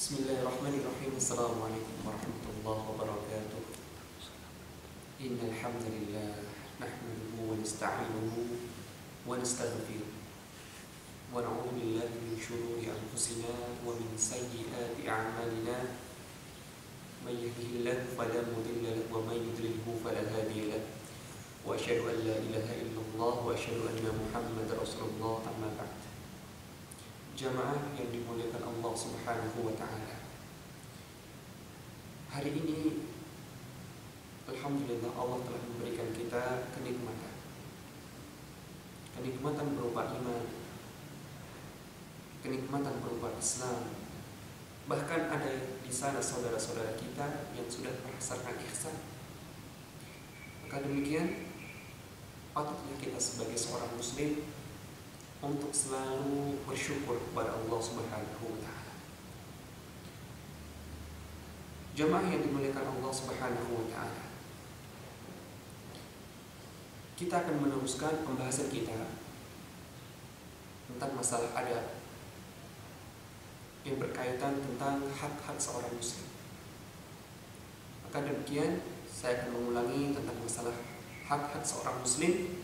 Bismillahirrahmanirrahim. Assalamualaikum warahmatullahi wabarakatuh. Innal hamdalillah nahmaduhu wa nasta'inuhu wa nastaghfiruh wa na'udzu billahi min shururi anfusina wa min sayyiati a'malina. May yahdihillahu fala mudilla lahu wa may yudlilhu fala hadiya lahu. Wa asyhadu an la ilaha illallah wa asyhadu anna Muhammadar Rasulullah. Amma ba'd. Jamaah yang dimuliakan Allah Subhanahu wa ta'ala, hari ini alhamdulillah Allah telah memberikan kita kenikmatan berupa iman, kenikmatan berupa Islam. Bahkan ada di sana saudara-saudara kita yang sudah merasakan ihsan. Maka demikian patutnya kita sebagai seorang muslim untuk selalu bersyukur kepada Allah Subhanahu wa ta'ala. Jemaah yang dimuliakan Allah Subhanahu wa ta'ala, kita akan meneruskan pembahasan kita tentang masalah adab yang berkaitan tentang hak-hak seorang muslim. Maka demikian saya akan mengulangi tentang masalah hak-hak seorang muslim,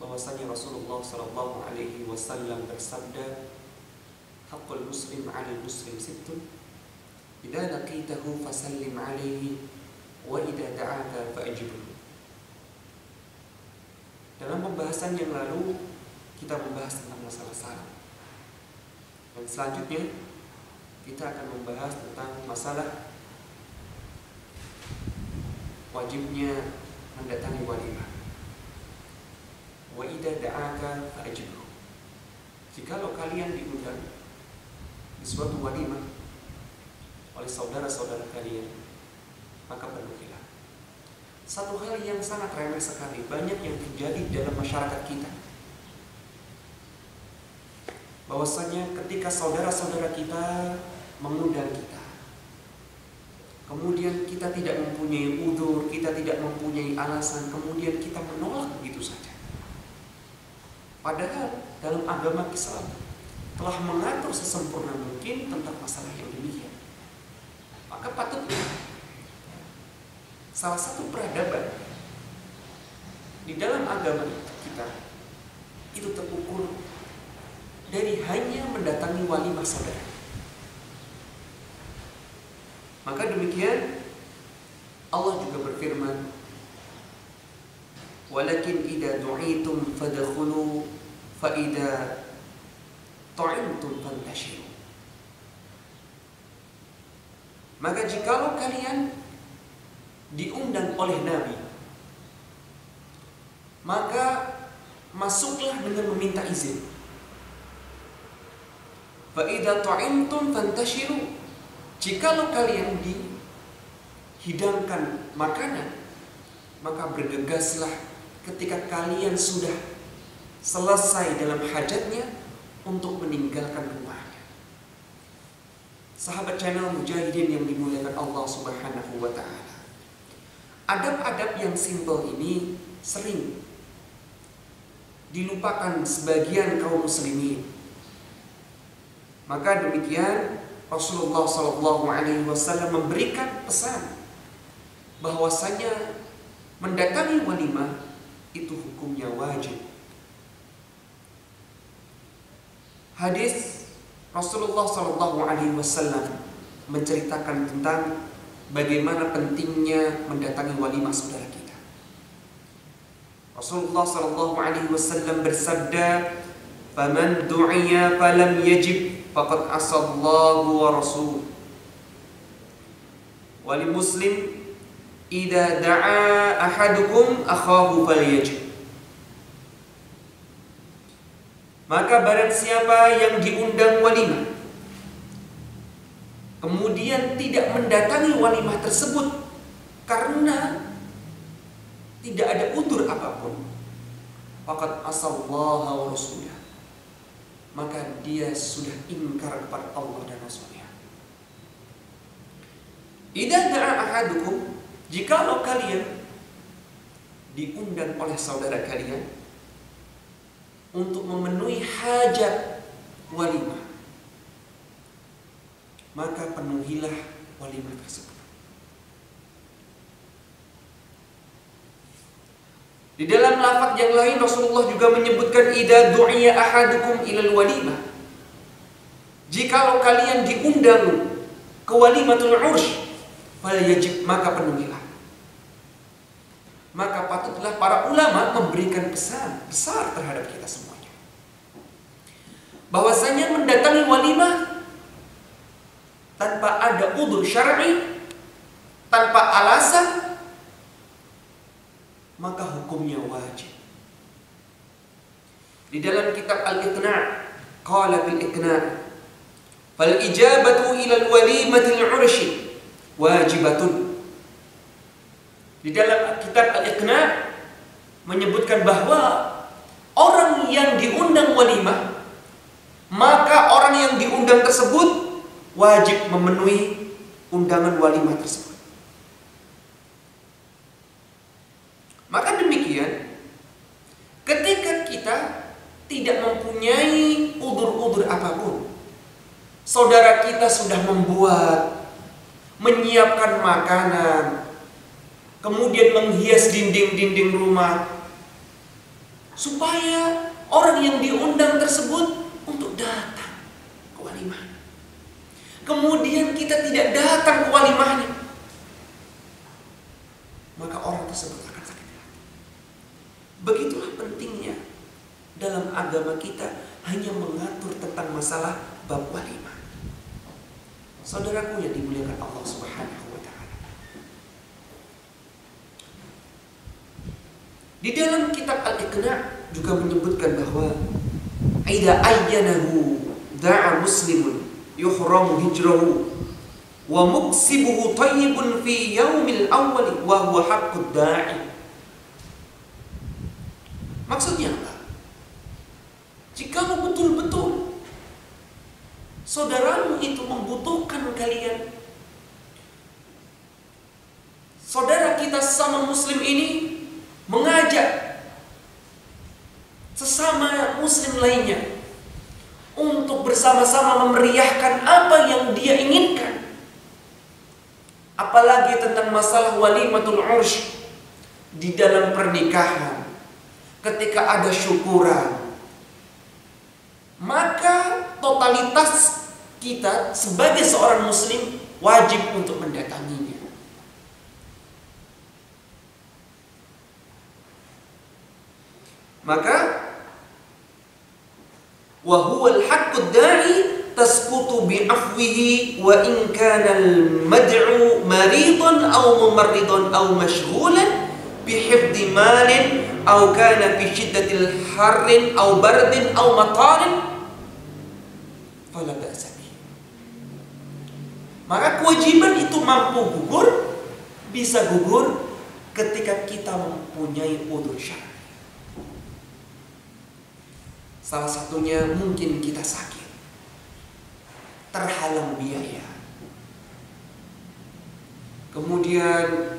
bahwasanya Rasulullah sallallahu alaihi wasallam bersabda, haqqul muslim 'alal muslim sittun, idza laqitahu fasallim 'alaihi wa idza da'aka fa'ajibhu. Dalam pembahasan yang lalu kita membahas tentang masalah salam, dan selanjutnya kita akan membahas tentang masalah wajibnya mendatangi walimah. Wa idza da'aka fa'ajibhu. Jikalau kalian diundang di suatu walimah oleh saudara-saudara kalian, maka penuhilah. Satu hal yang sangat remeh sekali, banyak yang terjadi dalam masyarakat kita, bahwasanya ketika saudara-saudara kita mengundang kita, kemudian kita tidak mempunyai udzur, kita tidak mempunyai alasan, kemudian kita menolak begitu saja. Padahal dalam agama Islam telah mengatur sesempurna mungkin tentang masalah yang demikian. Maka patutnya salah satu peradaban di dalam agama kita itu terukur dari hanya mendatangi walimah saudara. Maka demikian Allah juga berfirman, walakin idza du'itum fadkhulu fa idza ta'imtum fantashiru. Maka jikalau kalian diundang oleh Nabi, maka masuklah dengan meminta izin. Fa idza ta'imtum fantashiru. Jikalau kalian dihidangkan makanan, maka bergegaslah ketika kalian sudah selesai dalam hajatnya untuk meninggalkan rumahnya. Sahabat channel Mujahidin yang dimuliakan Allah Subhanahu wa ta'ala, adab-adab yang simpel ini sering dilupakan sebagian kaum muslimin. Maka demikian Rasulullah sallallahu alaihi wasallam memberikan pesan bahwasanya mendatangi walimah itu hukumnya wajib. Hadis Rasulullah sallallahu alaihi wasallam menceritakan tentang bagaimana pentingnya mendatangi walimah saudara kita. Rasulullah sallallahu alaihi wasallam bersabda, "Faman du'iya falam yajib faqad asallahu wa rasul." Wali muslim, idza da'a ahadukum akhahu falyajib. Maka barang siapa yang diundang walimah kemudian tidak mendatangi walimah tersebut karena tidak ada udzur apapun, faqad asallaha wa rasulah, maka dia sudah ingkar kepada Allah dan Rasulnya. Idza da'a ahadukum, jikalau kalian diundang oleh saudara kalian untuk memenuhi hajat walimah, maka penuhilah walimah tersebut. Di dalam lafaz yang lain Rasulullah juga menyebutkan idza du'iya ahadukum ilal walimah. Jikalau kalian diundang ke walimatul ursy, fal yajib, maka penuhilah. Maka patutlah para ulama memberikan pesan besar terhadap kita semuanya, bahwasanya mendatangi walimah tanpa ada udzur syar'i, tanpa alasan, maka hukumnya wajib. Di dalam kitab Al-Iqna' qala bil Iqna' fal ijabatu ila al-walimatil ursy wajibatun. Di dalam kitab Al-Iqna' menyebutkan bahwa orang yang diundang walimah, maka orang yang diundang tersebut wajib memenuhi undangan walimah tersebut. Maka demikian, ketika kita tidak mempunyai udzur-udzur apapun, saudara kita sudah menyiapkan makanan, kemudian menghias dinding-dinding rumah, supaya orang yang diundang tersebut untuk datang ke walimah. Kemudian kita tidak datang ke walimahnya, maka orang tersebut akan sakit hati. Begitulah pentingnya dalam agama kita hanya mengatur tentang masalah bab walimah. Saudaraku yang dimuliakan Allah Subhanahu wa taala. Di dalam kitab Al-Iqna' juga menyebutkan bahwa idza ayyanahu da'a muslimun yuhramu hijrahu wa muksibuhu tayyibun fi yaumil awwal wa huwa haqqud da'i. Maksudnya apa? Jika betul-betul saudaramu itu membutuhkan kalian, saudara kita sesama muslim ini mengajak sesama muslim lainnya untuk bersama-sama memeriahkan apa yang dia inginkan, apalagi tentang masalah walimatul ursy di dalam pernikahan, ketika ada syukuran, maka totalitas kita sebagai seorang muslim wajib untuk mendatanginya. Maka wa huwal haqqud da'i tasqutu bi afwihi wa in kana al-mad'u maridan aw mumarridan aw mashghulan bi hifdhi malin aw kana fi shiddatil harrin aw bardin aw matarin fala ba'sa bihi. Maka kewajiban itu mampu gugur, bisa gugur ketika kita mempunyai udzur syar'i. Salah satunya mungkin kita sakit, terhalang biaya, kemudian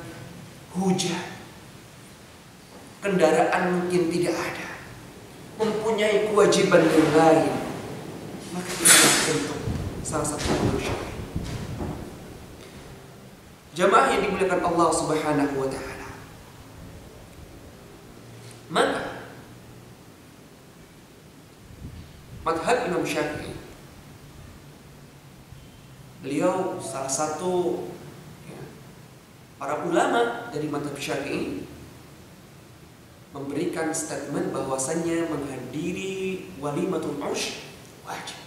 hujan, kendaraan mungkin tidak ada, mempunyai kewajiban yang lain, maka kita tentu salah satu udzur syar'i. Jamaah yang dimuliakan Allah Subhanahu wa taala, maka madhab Imam Syafi'i, beliau salah satu para ulama dari madhab Syafi'i, memberikan statement bahwasannya menghadiri walimatul ursy wajib.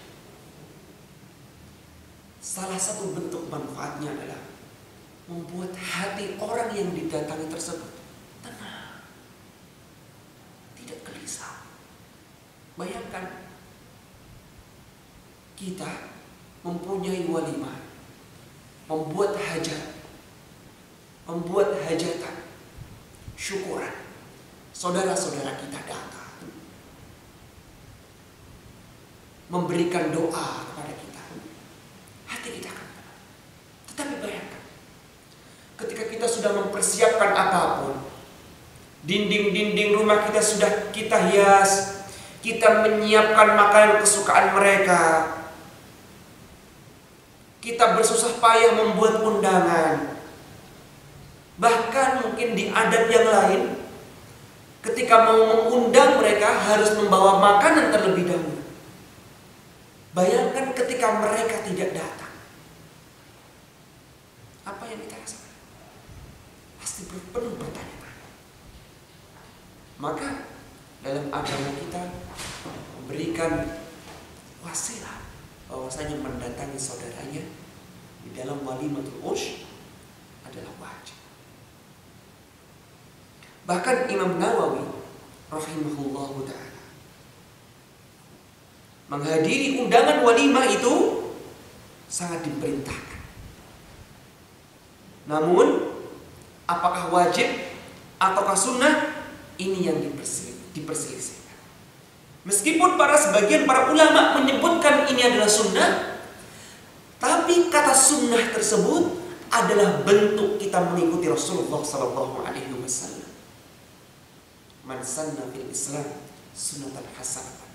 Salah satu bentuk manfaatnya adalah membuat hati orang yang didatangi tersebut tenang, tidak gelisah. Bayangkan kita mempunyai walimah, membuat hajatan, syukuran, saudara-saudara kita datang, memberikan doa kepada kita, hati kita akan tenang. Tetapi bayangkan, ketika kita sudah mempersiapkan apapun, dinding-dinding rumah kita sudah kita hias, kita menyiapkan makanan kesukaan mereka, kita bersusah payah membuat undangan. Bahkan mungkin di adat yang lain, ketika mau mengundang mereka harus membawa makanan terlebih dahulu. Bayangkan ketika mereka tidak datang, apa yang kita rasakan? Pasti penuh bertanya-tanya. Maka dalam agama kita memberikan wasilah bahwasanya mendatangi saudaranya di dalam walimatul ush adalah wajib. Bahkan Imam Nawawi rahimahullahu ta'ala menghadiri undangan walimah itu sangat diperintahkan. Namun apakah wajib ataukah sunnah, ini yang diperselisihkan. Meskipun sebagian para ulama menyebutkan ini adalah sunnah, tapi kata sunnah tersebut adalah bentuk kita mengikuti Rasulullah sallallahu alaihi wasallam. Man sanna fil Islam sunnatan hasanatan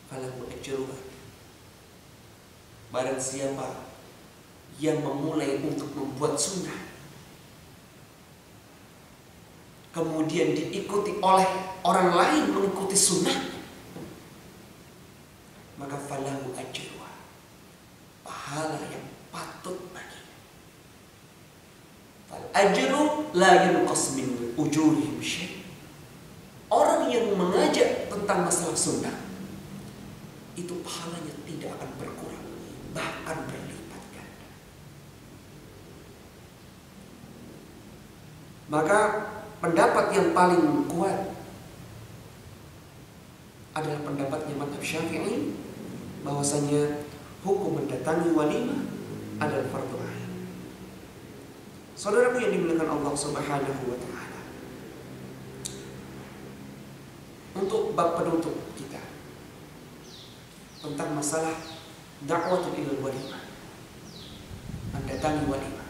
falahu ajruha. Barang siapa yang memulai untuk membuat sunnah, kemudian diikuti oleh orang lain mengikuti sunnah, maka falahu ajruha, pahala yang patut baginya. Fal ajru la yunqas min ujurihim syai'. Orang yang mengajak tentang masalah sunnah itu pahalanya tidak akan berkurang, bahkan berlipat ganda. Maka pendapat yang paling kuat adalah pendapatnya mazhab Syafi'i, bahwasanya hukum mendatangi walimah adalah fardhu ain. Saudaraku yang dimuliakan Allah Subhanahu wa taala, untuk bab penutup kita tentang masalah da'watul ilal walimah, mendatangi walimah.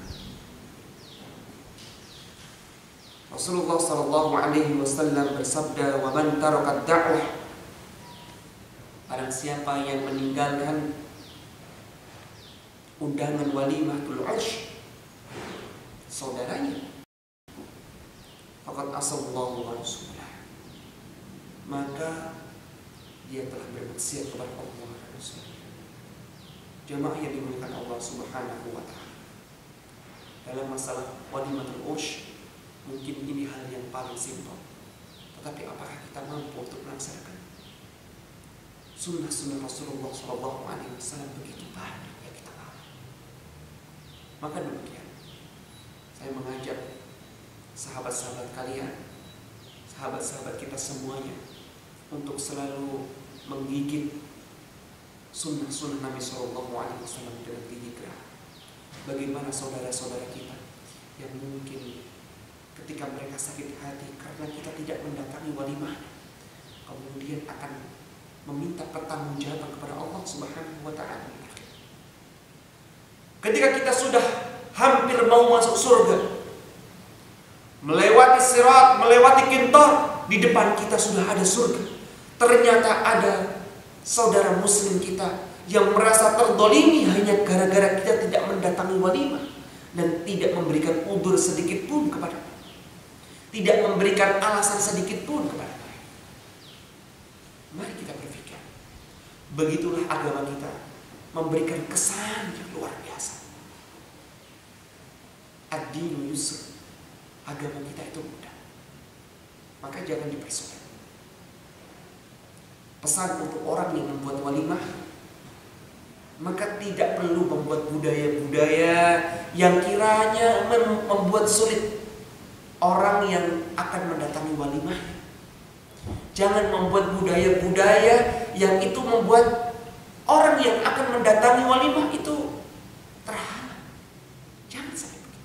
Rasulullah sallallahu alaihi wasallam bersabda, "Wa man taraka ad-da'wah," barang siapa yang meninggalkan undangan walimatul ursh saudaranya, faqad asallallahu wa rasulahu, maka dia telah bermaksiat kepada Allah dan Rasul-Nya. Jemaah yang dimuliakan Allah Subhanahu wa taala, dalam masalah walimatul ursh mungkin ini hal yang paling simpel, tetapi apakah kita mampu untuk melaksanakan? Sunnah-sunnah Rasulullah SAW begitu banyak yang kita tahu. Maka demikian, saya mengajak sahabat-sahabat kalian, sahabat-sahabat kita semuanya, untuk selalu menggigit sunnah-sunnah Nabi SAW dengan gigi gerah. Bagaimana saudara-saudara kita yang mungkin ketika mereka sakit hati karena kita tidak mendatangi walimah, kemudian akan meminta pertanggungjawaban kepada Allah Subhanahu wa taala. Ketika kita sudah hampir mau masuk surga, melewati sirat, melewati kintor, di depan kita sudah ada surga. Ternyata ada saudara muslim kita yang merasa terdolimi hanya gara-gara kita tidak mendatangi walimah dan tidak memberikan udzur sedikit pun kepada, tidak memberikan alasan sedikit pun kepada. Mari kita berpikir, begitulah agama kita memberikan kesan yang luar biasa. Ad-dinu yusr, agama kita itu mudah, maka jangan dipersulit. Pesan untuk orang yang membuat walimah, maka tidak perlu membuat budaya-budaya yang kiranya membuat sulit orang yang akan mendatangi walimah. Jangan membuat budaya-budaya yang itu membuat orang yang akan mendatangi walimah itu terhalang. Jangan sampai begitu.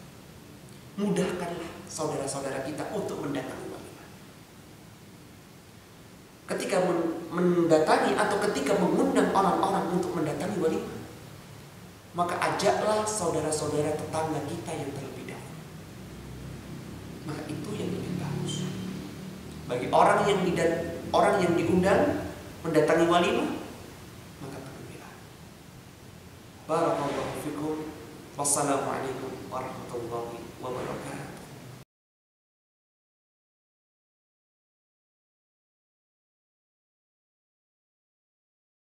Mudahkanlah saudara-saudara kita untuk mendatangi walimah. Ketika mendatangi atau ketika mengundang orang-orang untuk mendatangi walimah, maka ajaklah saudara-saudara tetangga kita yang terlebih dahulu. Maka itu yang lebih bagus bagi orang yang diundang mendatangi walimah, maka penuhilah. Barakallahu fikum. Wassalamualaikum warahmatullahi wabarakatuh.